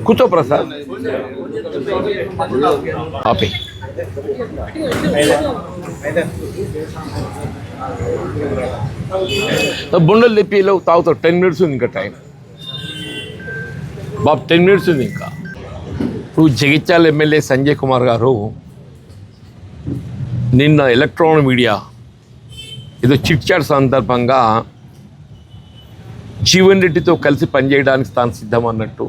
కూర్చో ప్రసాద్ ఆపే బుండలు తెప్పిలో తాగుతావు 10 minutes ఉంది ఇంకా టైం బాబు 10 minutes ఉంది ఇంకా ఇప్పుడు జగిత్యాల ఎమ్మెల్యే సంజయ్ కుమార్ గారు నిన్న ఎలక్ట్రానిక్ మీడియా ఏదో చిట్ చాట్ సందర్భంగా జీవన్ రెడ్డితో కలిసి పనిచేయడానికి తాను సిద్ధం అన్నట్టు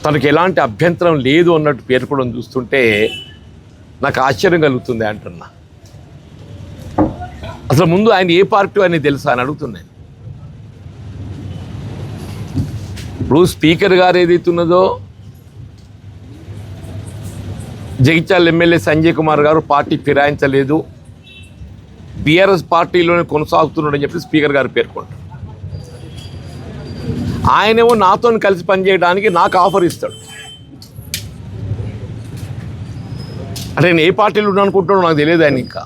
తనకు ఎలాంటి అభ్యంతరం లేదు అన్నట్టు పేర్కొనడం చూస్తుంటే నాకు ఆశ్చర్యం కలుగుతుంది అంటున్నా. అసలు ముందు ఆయన ఏ పార్టీ అని తెలుసా అని అడుగుతున్నాను. ఇప్పుడు స్పీకర్ గారు ఏదైతున్నదో జగిత్యాల ఎమ్మెల్యే సంజయ్ కుమార్ గారు పార్టీ ఫిరాయించలేదు, బీఆర్ఎస్ పార్టీలోనే కొనసాగుతున్నాడని చెప్పి స్పీకర్ గారు పేర్కొంటారు. ఆయనేమో నాతో కలిసి పనిచేయడానికి నాకు ఆఫర్ ఇస్తాడు. అంటే నేను ఏ పార్టీలో ఉన్నా అనుకుంటున్నాడో నాకు తెలియదు ఆయన. ఇంకా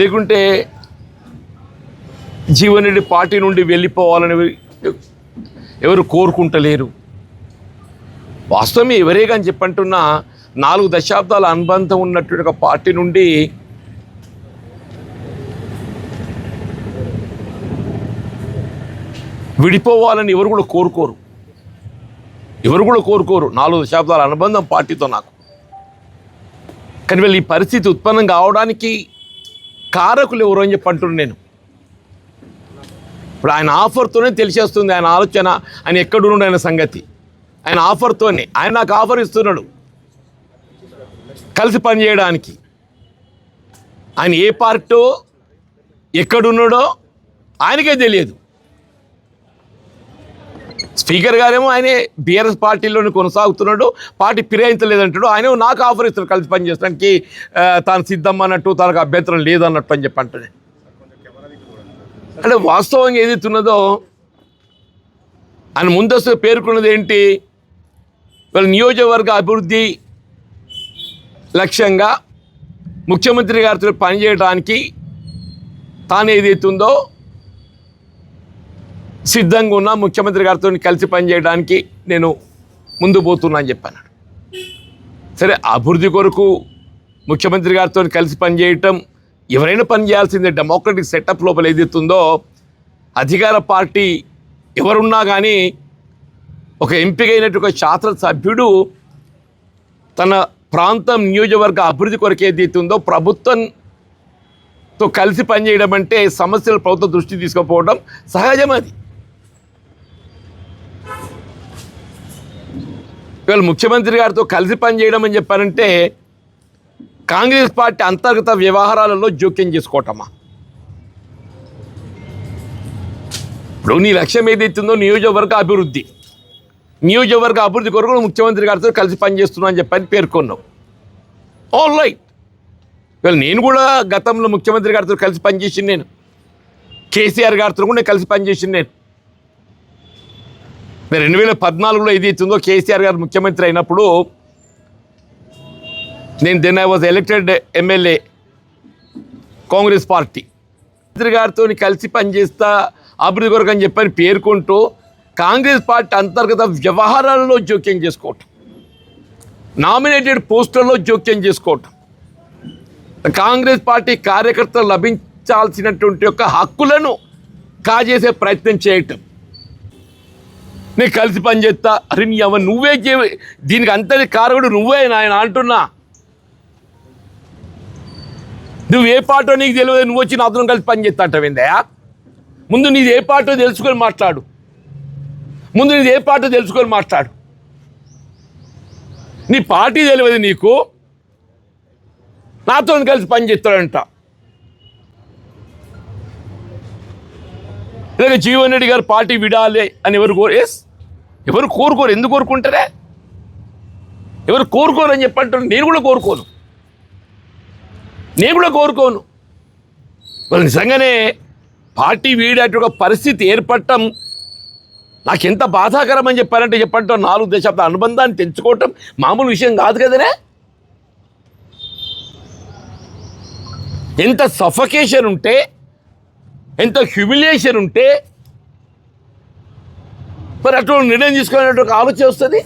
లేకుంటే జీవన్ రెడ్డి పార్టీ నుండి వెళ్ళిపోవాలని ఎవరు కోరుకుంటలేరు. వాస్తవమే ఎవరే కానీ చెప్పంటున్నా 4 దశాబ్దాల అనుబంధం ఉన్నటువంటి ఒక పార్టీ నుండి విడిపోవాలని ఎవరు కూడా కోరుకోరు. 4 దశాబ్దాల అనుబంధం పార్టీతో నాకు. కానీ వీళ్ళు ఈ పరిస్థితి ఉత్పన్నం కావడానికి కారకులు ఎవరు అని చెప్పంటున్నాను నేను. ఇప్పుడు ఆయన ఆఫర్తోనే తెలిసేస్తుంది ఆయన ఆలోచన, ఆయన ఎక్కడున్నాడు ఆయన సంగతి. ఆయన ఆఫర్తోనే ఆయన నాకు ఆఫర్ ఇస్తున్నాడు కలిసి పనిచేయడానికి. ఆయన ఏ పార్టీ ఎక్కడున్నాడో ఆయనకే తెలియదు. స్పీకర్ గారేమో ఆయనే బీఆర్ఎస్ పార్టీలోనే కొనసాగుతున్నాడు, పార్టీ ఫిరాయించలేదంటాడు. ఆయన నాకు ఆఫర్ ఇస్తాడు కలిసి పనిచేయడానికి తాను సిద్ధం అన్నట్టు, తనకు అభ్యంతరం లేదన్నట్టు అని చెప్పి అంటాడు. అంటే వాస్తవంగా ఏదైతున్నదో ఆయన ముందస్తు పేర్కొన్నది ఏంటి, వాళ్ళ నియోజకవర్గ అభివృద్ధి లక్ష్యంగా ముఖ్యమంత్రి గారితో పనిచేయడానికి తాను ఏదైతుందో సిద్ధంగా ఉన్నా, ముఖ్యమంత్రి గారితో కలిసి పనిచేయడానికి నేను ముందు పోతున్నా అని చెప్పాను. సరే, అభివృద్ధి కొరకు ముఖ్యమంత్రి గారితో కలిసి పనిచేయటం ఎవరైనా పని చేయాల్సిందే. డెమోక్రటిక్ సెటప్ లోపల ఏదైతుందో అధికార పార్టీ ఎవరున్నా కానీ ఒక ఎంపికైనట్టు ఒక శాసనసభ్యుడు తన ప్రాంతం నియోజకవర్గ అభివృద్ధి కొరకు ఏదైతుందో ప్రభుత్వంతో కలిసి పనిచేయడం అంటే సమస్యలు ప్రభుత్వం దృష్టి తీసుకుపోవడం సహజం. అది ఇవాళ ముఖ్యమంత్రి గారితో కలిసి పనిచేయడం అని చెప్పారంటే కాంగ్రెస్ పార్టీ అంతర్గత వ్యవహారాలలో జోక్యం చేసుకోవటమా? ఇప్పుడు నీ లక్ష్యం ఏదైతుందో నియోజకవర్గ అభివృద్ధి కొరకు ముఖ్యమంత్రి గారితో కలిసి పనిచేస్తున్నా అని చెప్పని పేర్కొన్నావు. All right. ఇవాళ నేను కూడా గతంలో ముఖ్యమంత్రి గారితో కలిసి పనిచేసింది, నేను కేసీఆర్ గారితో కూడా కలిసి పనిచేసింది. నేను 2014లో ఏదైతుందో కేసీఆర్ గారు ముఖ్యమంత్రి అయినప్పుడు నేను then I was elected MLA Congress party. మంత్రి గారితో కలిసి పనిచేస్తా అభివృద్ధి కొరకు అని చెప్పని పేర్కొంటూ కాంగ్రెస్ పార్టీ అంతర్గత వ్యవహారాలలో జోక్యం చేసుకోవటం, నామినేటెడ్ పోస్టుల్లో జోక్యం చేసుకోవటం, కాంగ్రెస్ పార్టీ కార్యకర్తలు లభించాల్సినటువంటి యొక్క హక్కులను కాజేసే ప్రయత్నం చేయటం. నేను కలిసి పనిచేస్తా, అరే నీ అవ నువ్వే దీనికి అంతటి కారకుడు నువ్వే నాయన అంటున్నా. నువ్వు ఏ పార్టో నీకు తెలియదు, నువ్వు వచ్చి నాతో కలిసి పనిచేస్తా అంటావేందయా? ముందు నీది ఏ పార్టో తెలుసుకొని మాట్లాడు. నీ పార్టీ తెలియదు నీకు, నాతో కలిసి పనిచేస్తాడంట. లేక జీవన్ రెడ్డి గారు పార్టీ విడాలి అని ఎవరు కోరుకోరు. ఎందుకు కోరుకుంటారే? ఎవరు కోరుకోరు అని చెప్పంటారు. నేను కూడా కోరుకోను. వాళ్ళు నిజంగానే పార్టీ వీడేట పరిస్థితి ఏర్పడటం నాకెంత బాధాకరం అని చెప్పంటాం. 4 దశాబ్దాల అనుబంధాన్ని తెంచుకోవటం మామూలు విషయం కాదు కదనే. ఎంత సఫకేషన్ ఉంటే, ఎంత హ్యూమిలియేషన్ ఉంటే మరి అటువంటి నిర్ణయం తీసుకునేటువంటి ఒక ఆలోచన వస్తుంది.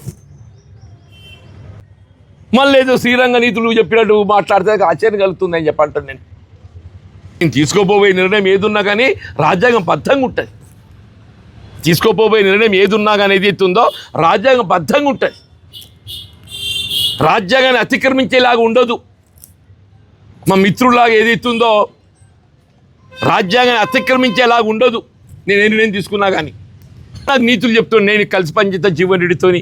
మళ్ళీ ఏదో శ్రీరంగ నీతులు చెప్పినట్టు మాట్లాడితే ఆశ్చర్యం కలుగుతుందని చెప్పంటాను నేను తీసుకోపోయే నిర్ణయం ఏదున్నా కానీ రాజ్యాంగం బద్ధంగా ఉంటుంది. తీసుకోపోయే నిర్ణయం ఏదున్నా కానీ ఏదైతే ఉందో రాజ్యాంగం బద్ధంగా ఉంటుంది. రాజ్యాంగాన్ని అతిక్రమించేలాగా ఉండదు. మా మిత్రులాగా ఏదైతుందో రాజ్యాంగాన్ని అతిక్రమించేలాగా ఉండదు. నేను ఏ నిర్ణయం తీసుకున్నా కానీ నాకు నీతులు చెప్తున్నా. నేను కలిసి పనిచేస్తా జీవన్ రెడ్డితోని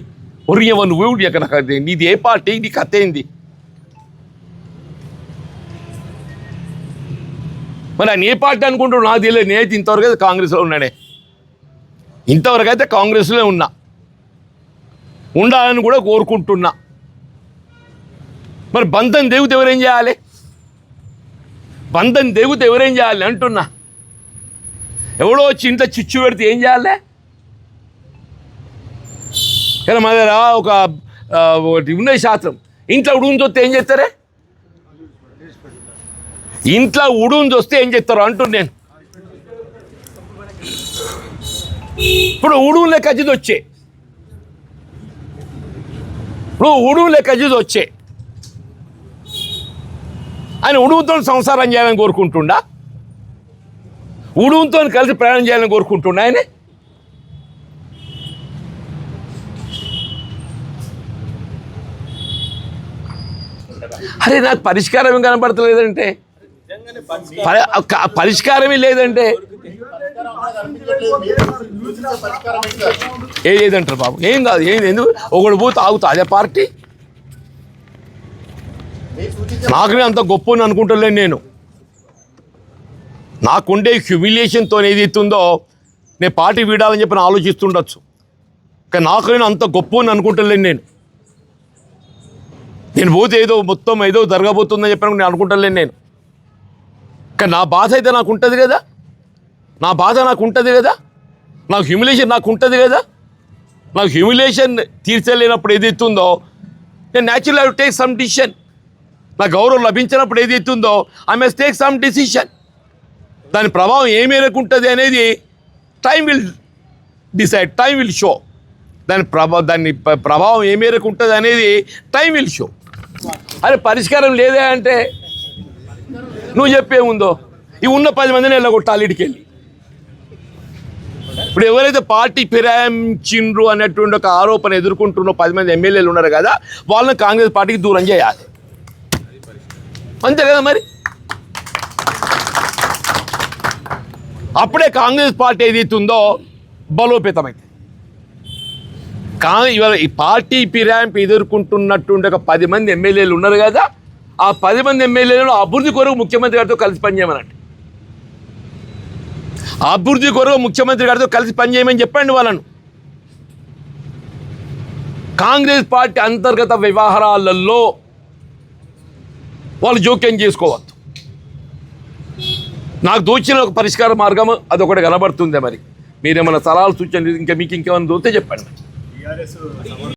ఒరియవ నువ్వు ఎక్కడ నీది ఏ పార్టీ, నీ కథ ఏంది? మరి ఆయన ఏ పార్టీ అనుకుంటాడు నాకు తెలియదు. నేనైతే ఇంతవరకు అయితే కాంగ్రెస్లో ఉన్నానే. ఇంతవరకు అయితే కాంగ్రెస్లో ఉన్నా, ఉండాలని కూడా కోరుకుంటున్నా. మరి బంధం దేవుడు ఎవరేం చేయాలి? బంధం దేవుడు ఎవరేం చేయాలి అంటున్నా. ఎవడో వచ్చి ఇంట్లో చిచ్చు పెడితే ఏం చేయాలి? కానీ మా దగ్గర ఒకటి ఉన్నది శాస్త్రం. ఇంట్లో ఉడుగుని వస్తే ఏం చేస్తారే? ఇంట్లో ఉడుగుని వస్తే ఏం చేస్తారు అంటున్నా నేను. ఇప్పుడు ఉడుగులే కజిది వచ్చే, ఆయన ఉడుగుతో సంసారం చేయాలని కోరుకుంటుండా? ఉడుగుతో కలిసి ప్రయాణం చేయాలని కోరుకుంటుండా ఆయన? అరే నాకు పరిష్కారం కనపడతలేదంటే, పరిష్కారమే లేదంటే ఏదంటారు బాబు? ఏం కాదు, ఏంది ఎందుకు ఒకడు పోతే ఆగుతా అదే పార్టీ? నాకు అంత గొప్ప అనుకుంటలేను నేను. నాకుండే హ్యూమిలియేషన్తో ఏదైతుందో నేను పార్టీ వీడాలని చెప్పి నేను ఆలోచిస్తుండొచ్చు. కానీ నాకు నేను అంత గొప్ప అనుకుంటలేను నేను. నేను పోతే ఏదో మొత్తం ఏదో జరగబోతుందని చెప్పిన నేను అనుకుంటలేను నేను. కానీ నా బాధ అయితే నాకు ఉంటుంది కదా, నాకు హ్యూమిలేషన్ నాకు ఉంటుంది కదా. నాకు హ్యూమిలేషన్ తీర్చలేనప్పుడు ఏదైతుందో నేను natural I take some decision. నా గౌరవం లభించినప్పుడు ఏదైతుందో I must take some decision. దాని ప్రభావం ఏ మేరకు ఉంటుంది అనేది time will decide, time will show. దాని ప్రభావం ఏ మేరకు ఉంటుంది అనేది టైం విల్ షో. అరే పరిష్కారం లేదే అంటే నువ్వు చెప్పేముందో ఈ ఉన్న 10 మందిని వెళ్ళగొట్టాలి ఇడికెళ్ళి. ఇప్పుడు ఎవరైతే పార్టీ ఫిరాయించిండ్రు అనేటువంటి ఒక ఆరోపణ ఎదుర్కొంటున్న 10 మంది ఎమ్మెల్యేలు ఉన్నారు కదా, వాళ్ళని కాంగ్రెస్ పార్టీకి దూరం చేయాలి. అంతే కదా మరి. అప్పుడే కాంగ్రెస్ పార్టీ ఏదైతుందో బలోపేతమైంది. ఇవాళ ఈ పార్టీ ఫిరాయింపు ఎదుర్కొంటున్నటువంటి ఒక 10 మంది ఎమ్మెల్యేలు ఉన్నారు కదా, ఆ 10 మంది ఎమ్మెల్యేలను అభివృద్ధి కొరకు ముఖ్యమంత్రి గారితో కలిసి పనిచేయమనండి. అభివృద్ధి కొరకు ముఖ్యమంత్రి గారితో కలిసి పనిచేయమని చెప్పండి వాళ్ళను. కాంగ్రెస్ పార్టీ అంతర్గత వ్యవహారాలలో వాళ్ళు జోక్యం చేసుకోవద్దు. నాకు దోచిన ఒక పరిష్కార మార్గం అదొకటి కనబడుతుంది. మరి మీరేమైనా సలహాలు సూచనలు ఇంకా మీకు ఇంకేమైనా దొరికితే చెప్పండి.